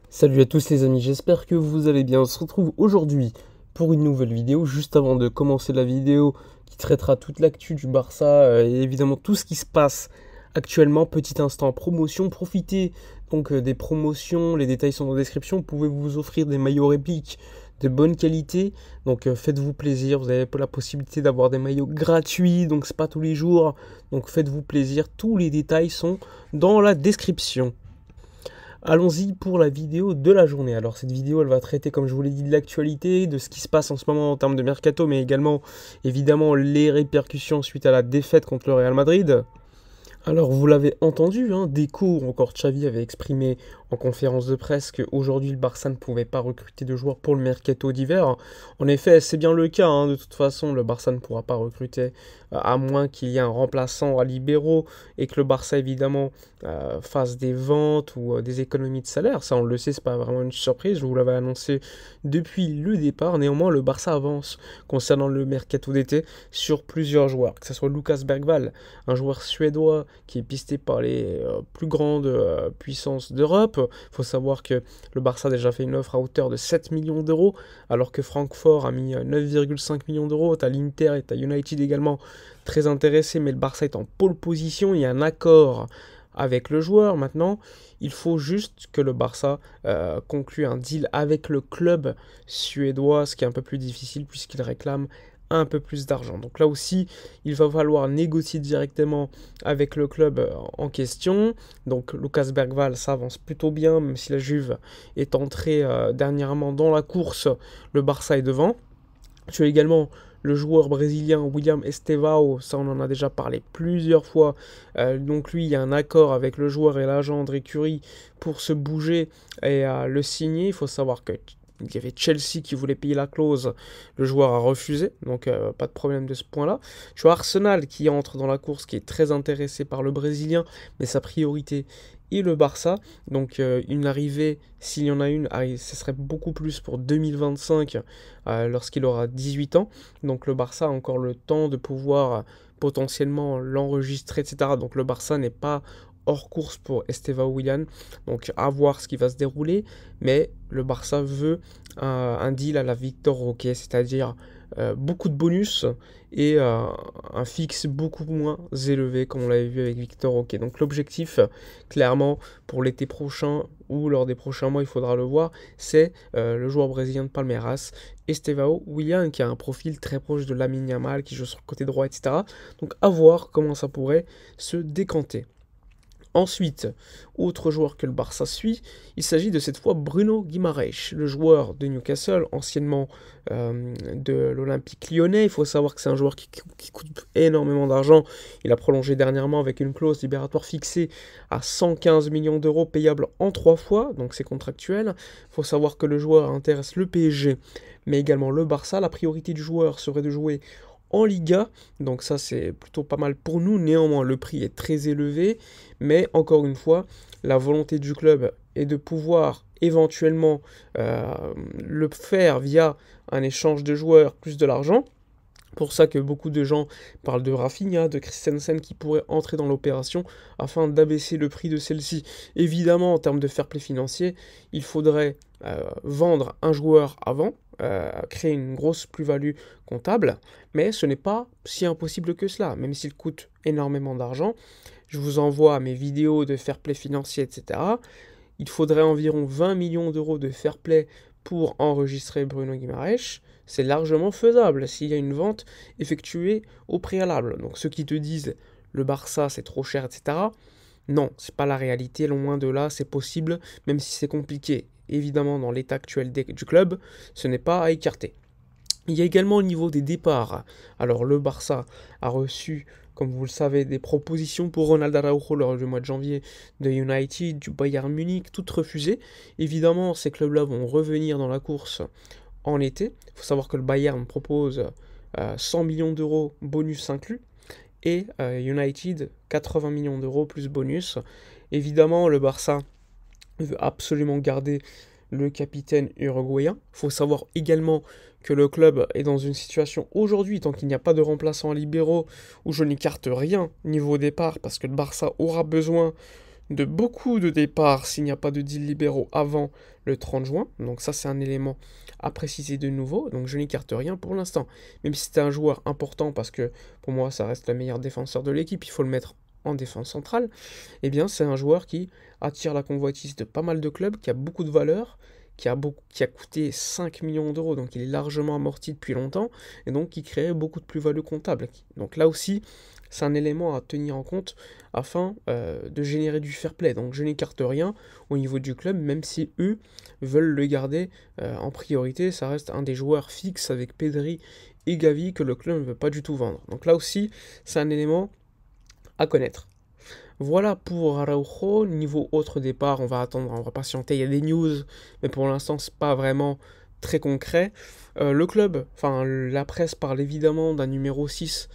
Salut à tous les amis, j'espère que vous allez bien. On se retrouve aujourd'hui pour une nouvelle vidéo. Juste avant de commencer la vidéo qui traitera toute l'actu du Barça et évidemment tout ce qui se passe actuellement, petit instant promotion. Profitez donc des promotions, les détails sont en description. Vous pouvez vous offrir des maillots répliques de bonne qualité. Donc faites-vous plaisir, vous avez la possibilité d'avoir des maillots gratuits, donc c'est pas tous les jours. Donc faites-vous plaisir, tous les détails sont dans la description. Allons-y pour la vidéo de la journée. Alors cette vidéo, elle va traiter, comme je vous l'ai dit, de l'actualité, de ce qui se passe en ce moment en termes de mercato, mais également, évidemment, les répercussions suite à la défaite contre le Real Madrid. Alors vous l'avez entendu, hein, Deco ou encore Xavi avait exprimé en conférence de presse qu'aujourd'hui le Barça ne pouvait pas recruter de joueurs pour le mercato d'hiver. En effet, c'est bien le cas, hein, de toute façon le Barça ne pourra pas recruter à moins qu'il y ait un remplaçant à libéraux et que le Barça évidemment fasse des ventes ou des économies de salaire. Ça on le sait, c'est pas vraiment une surprise, je vous l'avais annoncé depuis le départ. Néanmoins le Barça avance concernant le mercato d'été sur plusieurs joueurs, que ce soit Lucas Bergvall, un joueur suédois qui est pisté par les plus grandes puissances d'Europe. Il faut savoir que le Barça a déjà fait une offre à hauteur de 7 millions d'euros, alors que Francfort a mis 9,5 millions d'euros. T'as l'Inter et t'as United également très intéressés, mais le Barça est en pole position. Il y a un accord avec le joueur. Maintenant, il faut juste que le Barça conclue un deal avec le club suédois, ce qui est un peu plus difficile puisqu'il réclame un peu plus d'argent. Donc là aussi, il va falloir négocier directement avec le club en question. Donc Lucas Bergvall, ça avance plutôt bien, même si la Juve est entrée dernièrement dans la course, le Barça est devant. Tu as également le joueur brésilien William Estevao, ça on en a déjà parlé plusieurs fois. Donc lui, il y a un accord avec le joueur et l'agent André Curie pour se bouger et le signer. Il faut savoir que il y avait Chelsea qui voulait payer la clause, le joueur a refusé, donc pas de problème de ce point-là. Tu as Arsenal qui entre dans la course, qui est très intéressé par le Brésilien, mais sa priorité est le Barça. Donc une arrivée, s'il y en a une, ce serait beaucoup plus pour 2025 lorsqu'il aura 18 ans. Donc le Barça a encore le temps de pouvoir potentiellement l'enregistrer, etc. Donc le Barça n'est pas hors course pour Estevao Willian. Donc à voir ce qui va se dérouler. Mais le Barça veut un deal à la Victor Roque, c'est-à-dire beaucoup de bonus et un fixe beaucoup moins élevé comme on l'avait vu avec Victor Roque. Donc l'objectif, clairement, pour l'été prochain ou lors des prochains mois, il faudra le voir, c'est le joueur brésilien de Palmeiras, Estevao Willian, qui a un profil très proche de Lamine Yamal, qui joue sur le côté droit, etc. Donc à voir comment ça pourrait se décanter. Ensuite, autre joueur que le Barça suit, il s'agit de cette fois Bruno Guimaraes, le joueur de Newcastle, anciennement de l'Olympique lyonnais. Il faut savoir que c'est un joueur qui coûte énormément d'argent. Il a prolongé dernièrement avec une clause libératoire fixée à 115 millions d'euros payable en 3 fois, donc c'est contractuel. Il faut savoir que le joueur intéresse le PSG, mais également le Barça. La priorité du joueur serait de jouer en Liga, donc ça c'est plutôt pas mal pour nous. Néanmoins le prix est très élevé, mais encore une fois la volonté du club est de pouvoir éventuellement le faire via un échange de joueurs plus de l'argent. Pour ça que beaucoup de gens parlent de Rafinha, de Christensen qui pourraient entrer dans l'opération afin d'abaisser le prix de celle-ci. Évidemment, en termes de fair play financier, il faudrait vendre un joueur avant, créer une grosse plus-value comptable, mais ce n'est pas si impossible que cela, même s'il coûte énormément d'argent. Je vous envoie mes vidéos de fair play financier, etc. Il faudrait environ 20 millions d'euros de fair play pour enregistrer Bruno Guimaraes. C'est largement faisable s'il y a une vente effectuée au préalable. Donc ceux qui te disent le Barça c'est trop cher, etc. Non, c'est pas la réalité, loin de là, c'est possible, même si c'est compliqué. Évidemment, dans l'état actuel du club, ce n'est pas à écarter. Il y a également au niveau des départs. Alors le Barça a reçu, comme vous le savez, des propositions pour Ronald Araujo lors du mois de janvier de United, du Bayern Munich, toutes refusées. Évidemment, ces clubs-là vont revenir dans la course en été. Il faut savoir que le Bayern propose 100 millions d'euros bonus inclus et United 80 millions d'euros plus bonus. Évidemment, le Barça veut absolument garder le capitaine uruguayen. Il faut savoir également que le club est dans une situation aujourd'hui, tant qu'il n'y a pas de remplaçant libéraux, où je n'écarte rien niveau départ, parce que le Barça aura besoin de beaucoup de départs s'il n'y a pas de deal libéraux avant le 30 juin. Donc ça, c'est un élément à préciser de nouveau. Donc je n'écarte rien pour l'instant. Même si c'était un joueur important, parce que pour moi, ça reste le meilleur défenseur de l'équipe, il faut le mettre en défense centrale. Eh bien, c'est un joueur qui attire la convoitise de pas mal de clubs, qui a beaucoup de valeur, qui a coûté 5 millions d'euros, donc il est largement amorti depuis longtemps, et donc qui crée beaucoup de plus-value comptable. Donc là aussi, c'est un élément à tenir en compte afin de générer du fair play. Donc je n'écarte rien au niveau du club, même si eux veulent le garder en priorité. Ça reste un des joueurs fixes avec Pedri et Gavi que le club ne veut pas du tout vendre. Donc là aussi, c'est un élément à connaître. Voilà pour Araujo. Niveau autre départ, on va attendre, on va patienter. Il y a des news, mais pour l'instant, c'est pas vraiment très concret. Le club, enfin la presse parle évidemment d'un numéro 6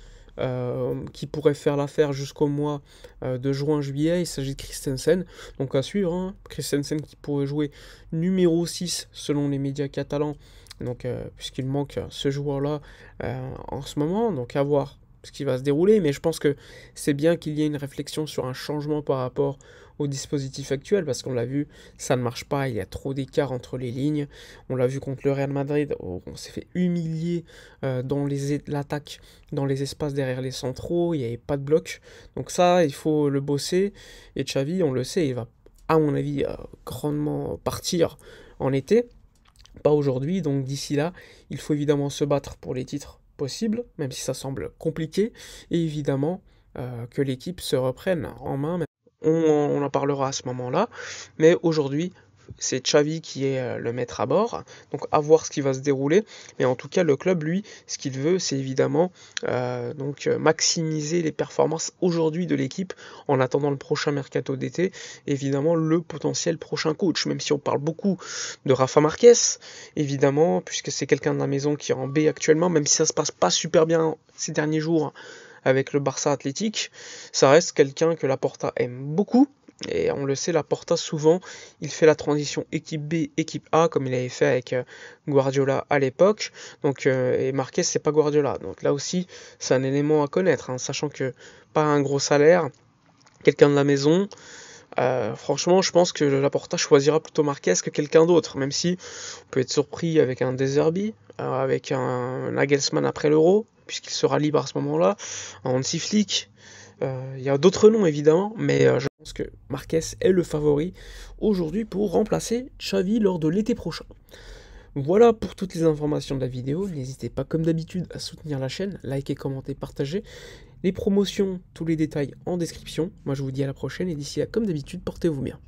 qui pourrait faire l'affaire jusqu'au mois de juin-juillet. Il s'agit de Christensen. Donc à suivre, hein. Christensen qui pourrait jouer numéro 6 selon les médias catalans. Donc puisqu'il manque ce joueur-là en ce moment. Donc à voir ce qui va se dérouler, mais je pense que c'est bien qu'il y ait une réflexion sur un changement par rapport au dispositif actuel, parce qu'on l'a vu, ça ne marche pas, il y a trop d'écart entre les lignes. On l'a vu contre le Real Madrid, on s'est fait humilier dans l'attaque, dans les espaces derrière les centraux, il n'y avait pas de bloc. Donc ça, il faut le bosser, et Xavi, on le sait, il va, à mon avis, grandement partir en été, pas aujourd'hui, donc d'ici là, il faut évidemment se battre pour les titres possible, même si ça semble compliqué, et évidemment que l'équipe se reprenne en main. On en parlera à ce moment-là, mais aujourd'hui, c'est Xavi qui est le maître à bord, donc à voir ce qui va se dérouler, mais en tout cas le club, lui, ce qu'il veut, c'est évidemment maximiser les performances aujourd'hui de l'équipe en attendant le prochain mercato d'été, évidemment le potentiel prochain coach, même si on parle beaucoup de Rafa Marquez, évidemment, puisque c'est quelqu'un de la maison qui est en B actuellement, même si ça se passe pas super bien ces derniers jours avec le Barça Athletic, ça reste quelqu'un que Laporta aime beaucoup. Et on le sait, Laporta, souvent, il fait la transition équipe B, équipe A, comme il avait fait avec Guardiola à l'époque. Donc, et Marquez, c'est pas Guardiola. Donc là aussi, c'est un élément à connaître, hein, sachant que pas un gros salaire, quelqu'un de la maison. Franchement, je pense que Laporta choisira plutôt Marquez que quelqu'un d'autre, même si on peut être surpris avec un De Zerbi, avec un Nagelsmann après l'Euro, puisqu'il sera libre à ce moment-là, un Hansi Flick. Il y a d'autres noms évidemment, mais je pense que Marquez est le favori aujourd'hui pour remplacer Xavi lors de l'été prochain. Voilà pour toutes les informations de la vidéo. N'hésitez pas comme d'habitude à soutenir la chaîne, liker, commenter, partager. Les promotions, tous les détails en description. Moi je vous dis à la prochaine et d'ici là comme d'habitude, portez-vous bien.